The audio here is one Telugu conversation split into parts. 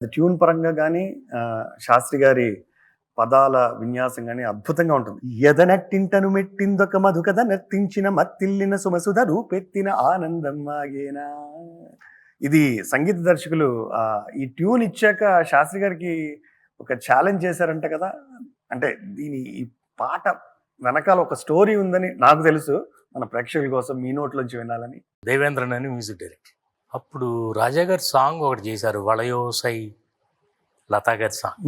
ట్యూన్ పరంగా గానీ శాస్త్రి గారి పదాల విన్యాసం గానీ అద్భుతంగా ఉంటుంది. ఎదనట్టింటను మెట్టిందొక మధుకథ నర్తించిన మత్తిల్లిన సుమసుధ రూపెత్తిన ఆనందం ఆగేనా. ఇది సంగీత దర్శకులు ఈ ట్యూన్ ఇచ్చాక శాస్త్రి గారికి ఒక ఛాలెంజ్ చేశారంట కదా! అంటే ఈ పాట వెనకాల ఒక స్టోరీ ఉందని నాకు తెలుసు. మన ప్రేక్షకుల కోసం మీ నోట్లోంచి వినాలని. దేవేంద్రన్ అని మ్యూజిక్ డైరెక్టర్. అప్పుడు రాజా గారి సాంగ్ ఒకటి చేశారు, వళయో సై లతా గారి సాంగ్.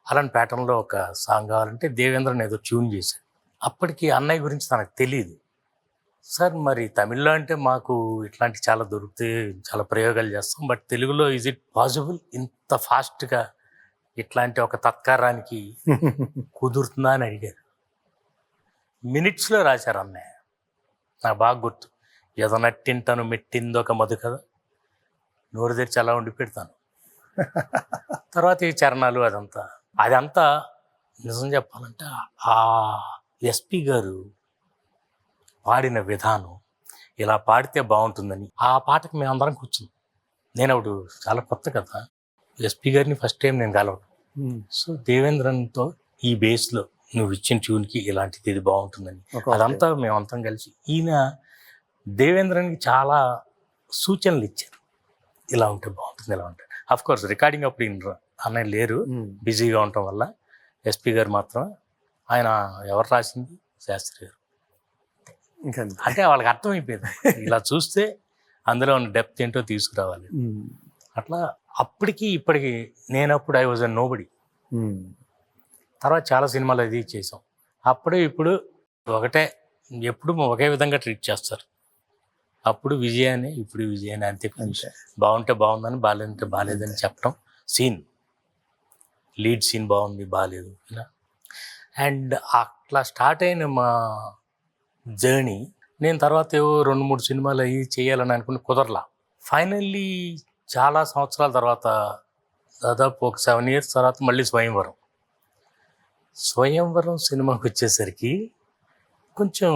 అలాంటి ప్యాటర్న్లో ఒక సాంగ్ కావాలంటే దేవేంద్రన్ ఏదో ట్యూన్ చేశాడు. అప్పటికి అన్నయ్య గురించి తనకు తెలియదు. సార్ మరి తమిళ్లో అంటే మాకు ఇట్లాంటి చాలా దొరికితే చాలా ప్రయోగాలు చేస్తాం, బట్ తెలుగులో ఈజ్ ఇట్ పాసిబుల్ ఇంత ఫాస్ట్గా ఇట్లాంటి ఒక తత్కారానికి కుదురుతుందా అని అడిగారు. మినిట్స్లో రాశారు అన్నయ్య. నాకు బాగా గుర్తు. ఏదో నట్టింటాను మెట్టిందో ఒక మధు కదా, నోరు తెరిచి అలా ఉండి పెడతాను. తర్వాత ఈ చరణాలు అదంతా నిజం చెప్పాలంటే ఆ ఎస్పి గారు పాడిన విధానం, ఇలా పాడితే బాగుంటుందని ఆ పాటకు మేము అందరం కూర్చున్నాం. నేను అప్పుడు చాలా కొత్త కదా, ఎస్పి గారిని ఫస్ట్ టైం నేను కలవడం. సో దేవేంద్రన్తో ఈ బేస్లో నువ్వు ఇచ్చిన ట్యూన్కి ఇలాంటిది ఇది బాగుంటుందని అదంతా మేమంతా కలిసి, ఈయన దేవేంద్రన్కి చాలా సూచనలు ఇచ్చారు, ఇలా ఉంటే బాగుంటుంది, ఇలా ఉంటుంది. అఫ్కోర్స్ రికార్డింగ్ అప్పుడు ఈయన అన్నయ్య లేరు, బిజీగా ఉండటం వల్ల. ఎస్పి గారు మాత్రం ఆయన ఎవరు రాసింది శాస్త్రి గారు అంటే వాళ్ళకి అర్థమైపోయింది. ఇలా చూస్తే అందులో ఉన్న డెప్త్ ఏంటో తీసుకురావాలి. అట్లా అప్పటికి ఇప్పటికి నేనప్పుడు ఐ వాజ్ ఎ నోబడి. తర్వాత చాలా సినిమాలు అది చేసాం. అప్పుడు ఇప్పుడు ఒకటే, ఎప్పుడు ఒకే విధంగా ట్రీట్ చేస్తారు. అప్పుడు విజయాన్ని, ఇప్పుడు విజయాన్ని అంతే. బాగుంటే బాగుందని, బాగాలేదంటే బాగాలేదని చెప్పడం. సీన్ లీడ్ సీన్ బాగుంది, బాగాలేదు ఇలా. అండ్ అట్లా స్టార్ట్ అయిన మా జర్నీ, నేను తర్వాత ఏవో 2-3 సినిమాలు అవి చేయాలని అనుకుని కుదరలా. ఫైనల్లీ చాలా సంవత్సరాల తర్వాత, దాదాపు ఒక 7 years తర్వాత మళ్ళీ స్వయంవరం సినిమాకి వచ్చేసరికి కొంచెం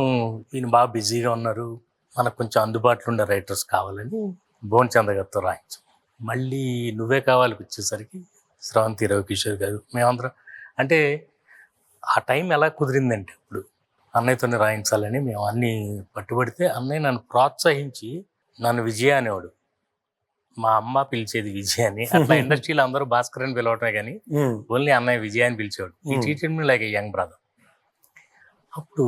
ఈయన బాగా బిజీగా ఉన్నారు, మనకు కొంచెం అందుబాటులో ఉండే రైటర్స్ కావాలని భువన్ చంద్ర గారితో రాయించాం. మళ్ళీ నువ్వే కావాలికి వచ్చేసరికి శ్రవంతి రవికిషోర్ గారు, మేమందరం. అంటే ఆ టైం ఎలా కుదిరిందంటే, ఇప్పుడు అన్నయ్యతోనే రాయించాలని మేము అన్నీ పట్టుబడితే అన్నయ్య నన్ను ప్రోత్సహించి, నన్ను విజయ అనేవాడు. మా అమ్మ పిలిచేది విజయ అని. అట్లా ఇండస్ట్రీలో అందరూ భాస్కర్ అని పిలవటమే కానీ ఓన్లీ అన్నయ్య విజయ అని పిలిచేవాడు. ఈ ట్రీటెడ్ మీ లైక్ ఏ యంగ్ బ్రదర్. అప్పుడు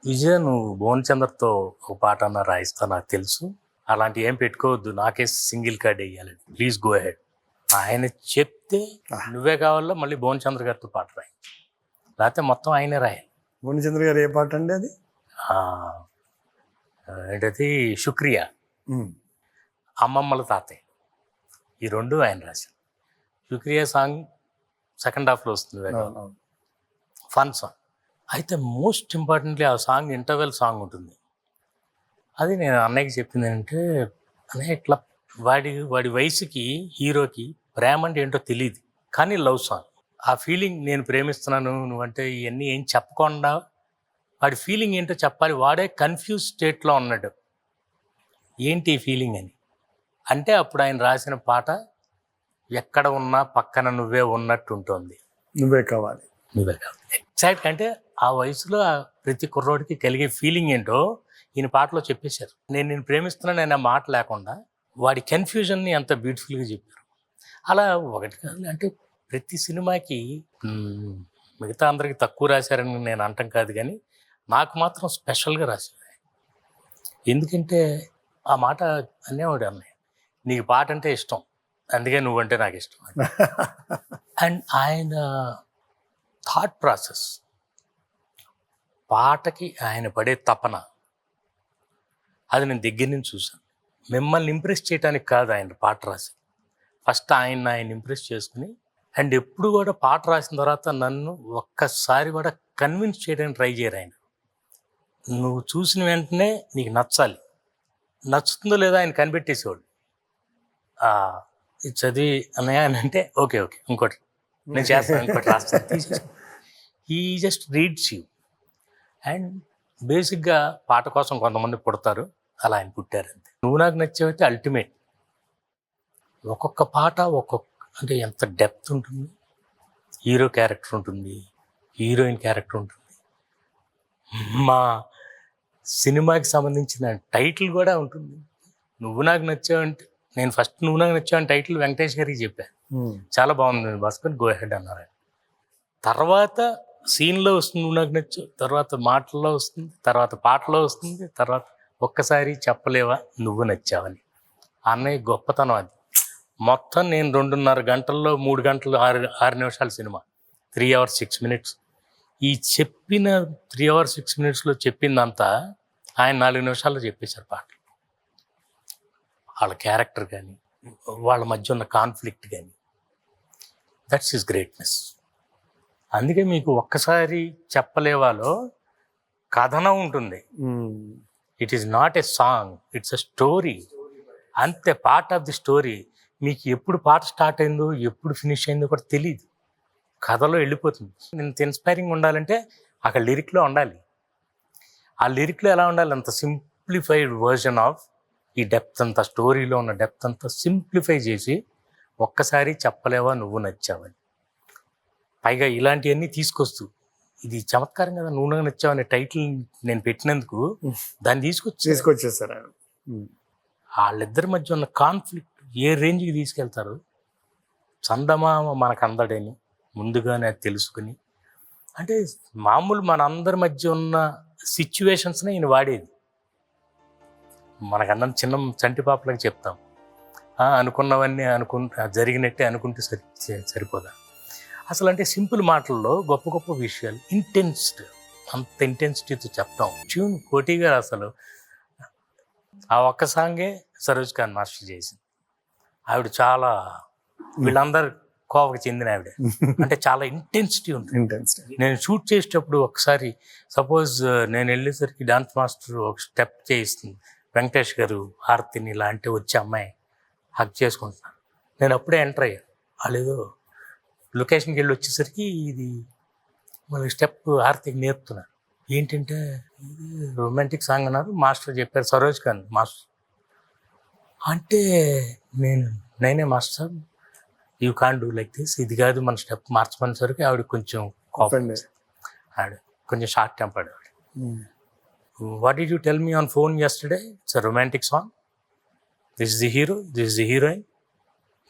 విజయ, నువ్వు భువన్ చంద్రతో ఒక పాట అన్న రాయిస్తా, నాకు తెలుసు, అలాంటి ఏం పెట్టుకోవద్దు, నాకే సింగిల్ కార్డ్ వేయాలి, ప్లీజ్ గో హెడ్. ఆయన చెప్తే నువ్వే కావాలో మళ్ళీ భువన్ చంద్ర గారితో పాట రాయి, లేకపోతే మొత్తం ఆయనే రాయాలి. భువన్ చంద్ర గారు ఏ పాట అండి అది? ఏంటది, శుక్రియా, అమ్మమ్మల తాతయ్య, ఈ 2 ఆయన రాశారు. శుక్రియా సాంగ్ సెకండ్ హాఫ్లో వస్తుంది, ఫన్ సాంగ్. అయితే మోస్ట్ ఇంపార్టెంట్లీ ఆ సాంగ్ ఇంటర్వెల్ సాంగ్ ఉంటుంది. అది నేను అన్నయ్యకి చెప్పింది ఏంటంటే, అన్నయ్య ఇట్లా వాడి వయసుకి, హీరోకి ప్రేమ అంటే ఏంటో తెలియదు, కానీ లవ్ సాంగ్, ఆ ఫీలింగ్, నేను ప్రేమిస్తున్నాను నువ్వంటే ఇవన్నీ ఏం చెప్పకుండా వాడి ఫీలింగ్ ఏంటో చెప్పాలి. వాడే కన్ఫ్యూజ్ స్టేట్లో ఉన్నాడు, ఏంటి ఈ ఫీలింగ్ అని. అంటే అప్పుడు ఆయన రాసిన పాట, ఎక్కడ ఉన్నా పక్కన నువ్వే ఉన్నట్టు ఉంటుంది, నువ్వే కావాలి. ఎగ్జాక్ట్. అంటే ఆ వయసులో ప్రతి కుర్రోడికి కలిగే ఫీలింగ్ ఏంటో ఈయన పాటలో చెప్పేశారు. నేను ప్రేమిస్తున్నాను అనే మాట లేకుండా వాడి కన్ఫ్యూజన్ని అంత బ్యూటిఫుల్గా చెప్పారు. అలా ఒకటి కాదు, అంటే ప్రతి సినిమాకి మిగతా అందరికి తక్కువ రాశారని నేను అంటాం కాదు, కానీ నాకు మాత్రం స్పెషల్గా రాశారు. ఎందుకంటే ఆ మాట అనేవాడు అన్నయ్య, నీకు పాట అంటే ఇష్టం, అందుకే నువ్వంటే నాకు ఇష్టం. అండ్ ఆయన థాట్ ప్రాసెస్, పాటకి ఆయన పడే తపన, అది నేను దగ్గర నుంచి చూశాను. మిమ్మల్ని ఇంప్రెస్ చేయడానికి కాదు ఆయన పాట రాసి, ఫస్ట్ ఆయన ఇంప్రెస్ చేసుకుని, అండ్ ఎప్పుడు కూడా పాట రాసిన తర్వాత నన్ను ఒక్కసారి కూడా కన్విన్స్ చేయడానికి ట్రై చేయరు ఆయన. నువ్వు చూసిన వెంటనే నీకు నచ్చాలి, నచ్చుతుందో లేదో ఆయన కనిపెట్టేసేవాడు. ఇది చదివి అన్నయ్య అని అంటే ఓకే ఇంకోటి నేను చేస్తాను, ఇంకోటి రాస్తాను, తీసేసి he just reads you. And బేసిక్గా పాట కోసం కొంతమంది పుడతారు, అలా ఆయన పుట్టారు అంతే. నువ్వు నాకు నచ్చేవైతే అల్టిమేట్. ఒక్కొక్క పాట అంటే ఎంత డెప్త్ ఉంటుంది. హీరో క్యారెక్టర్ ఉంటుంది, హీరోయిన్ క్యారెక్టర్ ఉంటుంది. మా సినిమాకి సంబంధించిన టైటిల్ కూడా ఉంటుంది. నువ్వు నాకు నచ్చావంటే, నేను ఫస్ట్ నువ్వు నాకు నచ్చావని టైటిల్ వెంకటేష్ గారికి చెప్పాను. చాలా బాగుంది భాస్కర్, గో హెడ్ అన్నారు. తర్వాత సీన్లో వస్తుంది నువ్వు నాకు నచ్చావు, తర్వాత మాటల్లో వస్తుంది, తర్వాత పాటలో వస్తుంది, తర్వాత ఒక్కసారి చెప్పలేవా నువ్వు నచ్చావని. అన్నయ్య గొప్పతనం అది. మొత్తం నేను 2.5 గంటల్లో 3 గంటలు 6 నిమిషాల సినిమా, 3 hours 6 minutes. ఈ చెప్పిన 3 hours 6 minutesలో చెప్పిందంతా ఆయన 4 నిమిషాల్లో చెప్పేశారు పాటలు. వాళ్ళ క్యారెక్టర్ కానీ, వాళ్ళ మధ్య ఉన్న కాన్ఫ్లిక్ట్ కానీ, దట్స్ హిస్ గ్రేట్నెస్. అందుకే మీకు ఒక్కసారి చెప్పలేవాలో కథనం ఉంటుంది. It is not a song, it's a story. అంతే, పార్ట్ ఆఫ్ ది స్టోరీ. మీకు ఎప్పుడు పాట స్టార్ట్ అయిందో ఎప్పుడు ఫినిష్ అయిందో కూడా తెలియదు, కథలో వెళ్ళిపోతుంది. ఇంత ఇన్స్పైరింగ్ ఉండాలంటే అక్కడ లిరిక్లో ఉండాలి. ఆ లిరిక్లో ఎలా ఉండాలి? అంత సింప్లిఫైడ్ వర్జన్ ఆఫ్ ఈ డెప్త్ అంతా, స్టోరీలో ఉన్న డెప్త్ అంతా సింప్లిఫై చేసి ఒక్కసారి చెప్పలేవా నువ్వు నచ్చావని. పైగా ఇలాంటివన్నీ తీసుకొస్తూ, ఇది చమత్కారం కదా, నువ్వు నాకు నచ్చావనే టైటిల్ నేను పెట్టినందుకు దాన్ని తీసుకొచ్చేసారు. వాళ్ళిద్దరి మధ్య ఉన్న కాన్ఫ్లిక్ట్ ఏ రేంజ్కి తీసుకెళ్తారు. చందమామ మనకు అందడని ముందుగానే తెలుసుకుని, అంటే మామూలు మన అందరి మధ్య ఉన్న సిచ్యువేషన్స్నే ఈయన వాడేది. మనకందరం చిన్న చంటి పాపలకి చెప్తాం, అనుకున్నవన్నీ జరిగినట్టే అనుకుంటే సరిపోదా. అసలు అంటే సింపుల్ మాటల్లో గొప్ప గొప్ప విషయాలు, అంత ఇంటెన్సిటీతో చెప్తాం. ట్యూన్ కోటి గారు అసలు ఆ ఒక్క సాంగే సరోజ్ ఖాన్ మాస్టర్ చేసింది. ఆవిడ చాలా, వీళ్ళందరూ కోవకు చెందిన ఆవిడ, అంటే చాలా ఇంటెన్సిటీ ఉంటుంది. నేను షూట్ చేసేటప్పుడు ఒకసారి సపోజ్ నేను వెళ్ళేసరికి డాన్స్ మాస్టర్ ఒక స్టెప్ చేయిస్తుంది, వెంకటేష్ గారు హారతిని ఇలా అంటే వచ్చే అమ్మాయి హక్ చేసుకుంటున్నాను. నేను అప్పుడే ఎంటర్ అయ్యాను. వాళ్ళు ఏదో లొకేషన్కి వెళ్ళి వచ్చేసరికి ఇది వాళ్ళకి స్టెప్ హారతికి నేర్పుతున్నారు. ఏంటంటే ఇది రొమాంటిక్ సాంగ్ అన్నారు, మాస్టర్ చెప్పారు, సరోజ్ ఖాన్ మాస్టర్. అంటే నేనే master, you can do like this, ఇది కాదు మన స్టెప్ మార్చమనేసరికి ఆవిడ కొంచెం కోపం, ఆవిడ కొంచెం షార్ట్ టెంపర్డ్. ఆవిడ, what did you tell me on phone yesterday? It's a romantic song, this is the hero, this is the heroine,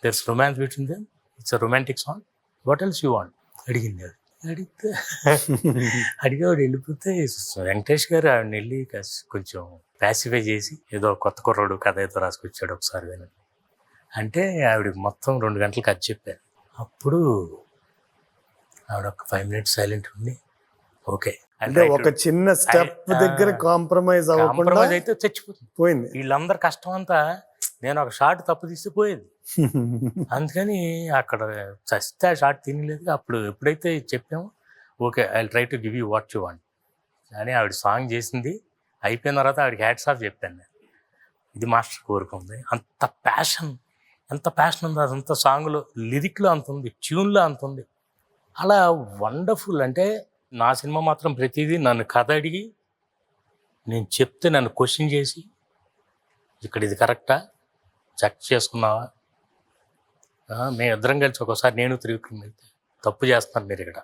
there is romance between them, it's a romantic song, what else you want అడిగింది. అడిగేవాడు వెళ్ళిపోతే వెంకటేష్ గారు ఆవిడని వెళ్ళి కొంచెం ప్యాసిఫై చేసి, ఏదో కొత్త కుర్రాడు కథ ఏదో రాసుకొచ్చాడు ఒకసారి వినండి అంటే ఆవిడకి మొత్తం 2 గంటలు కథ చెప్పారు. అప్పుడు ఆవిడ ఒక 5 minutes సైలెంట్ ఉండి, ఓకే అంటే ఒక చిన్న స్టెప్ దగ్గర కాంప్రమైజ్ అయితే చచ్చిపోతుంది, పోయింది. వీళ్ళందరి కష్టం అంతా నేను ఒక షార్ట్ తప్పు తీస్తే పోయేది. అందుకని అక్కడ చస్తే ఆ షార్ట్ తినలేదు. అప్పుడు ఎప్పుడైతే చెప్పామో, okay I try to give you what you want అని ఆవిడ సాంగ్ చేసింది. అయిపోయిన తర్వాత ఆవిడకి హ్యాట్స్ ఆఫ్ చెప్పాను నేను, ఇది మాస్టర్ కోరుకుంది. అంత ప్యాషన్, ఎంత ప్యాషన్ ఉందో అదంతా సాంగ్లో, లిరిక్లో అంత ఉంది, ట్యూన్లో అంత ఉంది. అలా వండర్ఫుల్. అంటే నా సినిమా మాత్రం ప్రతిదీ నన్ను కథ అడిగి, నేను చెప్తే నన్ను క్వశ్చన్ చేసి, ఇక్కడ ఇది కరెక్టా, చెక్ చేసుకున్నావా, మేము ఇద్దరం కలిసి ఒక్కోసారి నేను త్రివిక్రమ్ అయితే తప్పు చేస్తున్నాను మీరు ఇక్కడ,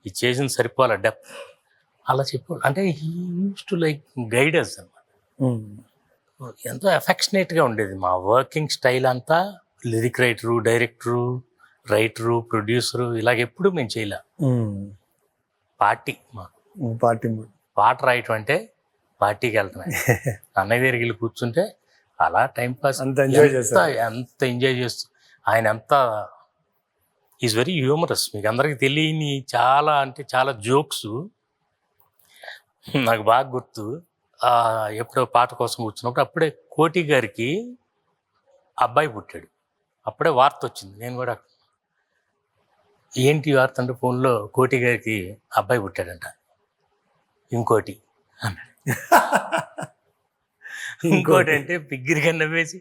ఇది చేసింది సరిపోవాలా డెప్త్, అలా చెప్పు. అంటే he use to like guidance అన్నమాట. ఎంతో ఎఫెక్షనేట్గా ఉండేది మా వర్కింగ్ స్టైల్ అంతా. Lyric writer, director, writer, producer ఇలాగ ఎప్పుడు మేము చేయలే. పార్టీ పాట రాయటం అంటే పార్టీకి వెళ్తున్నాయి, అన్నయ్య దగ్గరికి వెళ్ళి కూర్చుంటే అలా టైంపాస్, ఎంత ఎంజాయ్ చేస్తూ. ఆయన అంతా ఈజ్ వెరీ హ్యూమరస్. మీకు అందరికీ తెలియని చాలా, అంటే చాలా జోక్స్. నాకు బాగా గుర్తు, ఎప్పుడో పాట కోసం కూర్చున్నప్పుడు అప్పుడే కోటి గారికి అబ్బాయి పుట్టాడు. అప్పుడే వార్త వచ్చింది. నేను కూడా ఏంటి వార్త అంటే ఫోన్లో కోటి గారికి అబ్బాయి పుట్టాడంట, ఇంకోటి అన్నాడు. ఇంకోటి అంటే బిగ్గిరిగా నవ్వేసి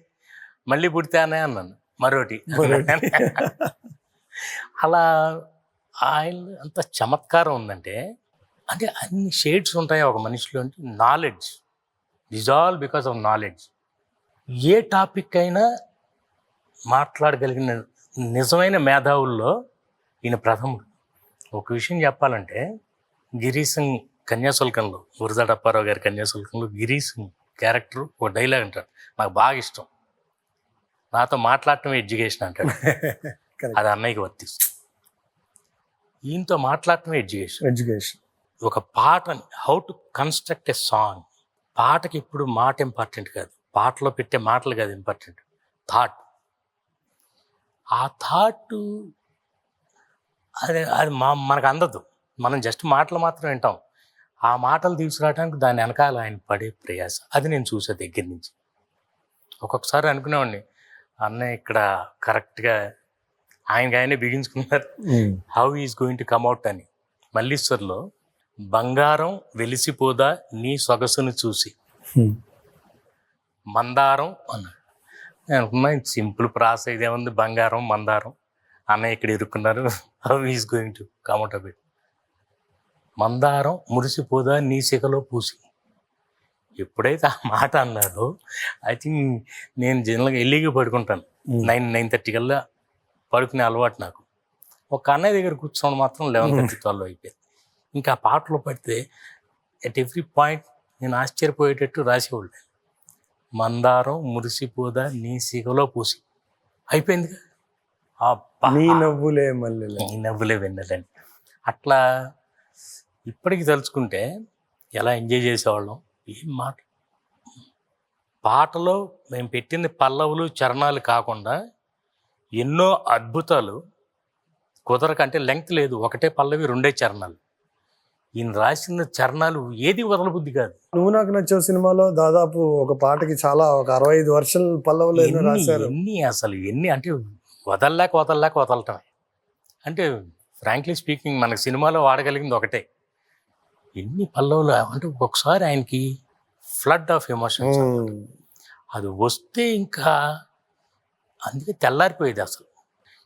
మళ్ళీ పుడితేనే అన్నాను, మరోటి. అలా ఆయన అంత చమత్కారం ఉందంటే, అంటే అన్ని షేడ్స్ ఉంటాయి ఒక మనిషిలో. అంటే knowledge, this all because of knowledge. A topic అయినా మాట్లాడగలిగిన నిజమైన మేధావుల్లో ఈయన ప్రథముడు. ఒక విషయం చెప్పాలంటే గిరీశం కన్యాశుల్కంలో, గురజాడ అప్పారావు గారి కన్యాశుల్కంలో గిరీశం క్యారెక్టర్ ఒక డైలాగ్ అంటాడు, నాకు బాగా ఇష్టం. నాతో మాట్లాడటం ఎడ్యుకేషన్ అంటాడు. Correct. అది అన్నయ్యకి వర్తిస్తుంది. ఈయనతో మాట్లాడటమే ఎడ్యుకేషన్. ఒక పాటని how to construct a song. పాటకి ఇప్పుడు మాట ఇంపార్టెంట్ కాదు, పాటలో పెట్టే మాటలు కాదు ఇంపార్టెంట్, థాట్. ఆ థాట్ అది అది మనకు అందదు, మనం జస్ట్ మాటలు మాత్రం వింటాం. ఆ మాటలు తీసుకురావడానికి దాని వెనకాల ఆయన పడే ప్రయాస, అది నేను చూసే దగ్గర నుంచి. ఒక్కొక్కసారి అనుకునేవాడిని, అన్నయ్య ఇక్కడ కరెక్ట్గా ఆయననే బిగించుకున్నారు, హౌ ఈజ్ గోయింగ్ టు కమ్అట్ అని. మల్లీశ్వర్లో బంగారం వెలిసిపోదా నీ సొగసును చూసి మందారం అన్నాడు. నేను అనుకున్నా సింపుల్ ప్రాస ఇదేముంది, బంగారం మందారం, అన్నయ్య ఇక్కడ ఇరుక్కున్నారు, how is going to come out of it. మందారం మురిసిపోదా నీ శిఖలో పూసి. ఎప్పుడైతే ఆ మాట అన్నాడో ఐ థింక్ నేను జనరల్గా ఎల్లిగా పడుకుంటాను, 9:30 కల్లా పడుకునే అలవాటు నాకు. ఒక అన్నయ్య దగ్గర కూర్చోవడం మాత్రం 11:30, 12 అయిపోయింది. ఇంకా ఆ పాటలో పడితే ఎట్ ఎవ్రీ పాయింట్ నేను ఆశ్చర్యపోయేటట్టు రాసేవాళ్ళు. మందారం మురిసిపోదా నీ సిగలో పూసి, అయిపోయింది. నీ నవ్వులే మల్లెలే, నీ నవ్వులే వెన్నెలని. అట్లా ఇప్పటికి తలుచుకుంటే ఎలా ఎంజాయ్ చేసేవాళ్ళం. ఏం మాట, పాటలో మేము పెట్టిన పల్లవులు చరణాలు కాకుండా ఎన్నో అద్భుతాలు కుదరకంటే లెంగ్త్ లేదు, ఒకటే పల్లవి 2 చరణాలు. ఈయన రాసిన చరణాలు ఏది వదలబుద్ధి కాదు. నువ్వు నాకు నచ్చిన సినిమాలో దాదాపు ఒక పాటకి చాలా ఒక 65 వర్షాలు పల్లవులు రాశారు. ఎన్ని అంటే వదలటమే. అంటే ఫ్రాంక్లీ స్పీకింగ్ మనకి సినిమాలో వాడగలిగింది ఒకటే. ఎన్ని పల్లవులు అంటే ఒక్కొక్కసారి ఆయనకి ఫ్లడ్ ఆఫ్ ఎమోషన్స్, అది వస్తే ఇంకా అందుకే తెల్లారిపోయేది అసలు.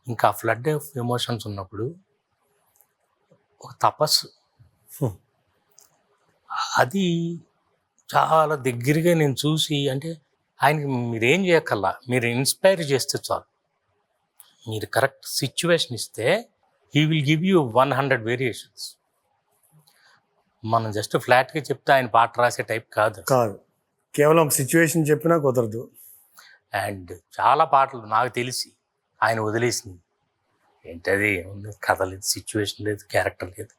ఇంకా ఫ్లడ్ ఆఫ్ ఎమోషన్స్ ఉన్నప్పుడు ఒక తపస్సు, అది చాలా దగ్గరగా నేను చూసి, అంటే ఆయనకి మీరేం చేయక్కర్లా, మీరు ఇన్స్పైర్ చేస్తే చాలు. మీరు కరెక్ట్ సిచ్యువేషన్ ఇస్తే he will give you 100 variations. మనం జస్ట్ ఫ్లాట్గా చెప్తే ఆయన పాట రాసే టైప్ కాదు, కేవలం ఒక సిచ్యువేషన్ చెప్పినా కుదరదు. అండ్ చాలా పాటలు నాకు తెలిసి ఆయన వదిలేసింది ఏంటది, కథ లేదు, సిచ్యువేషన్ లేదు, క్యారెక్టర్ లేదు,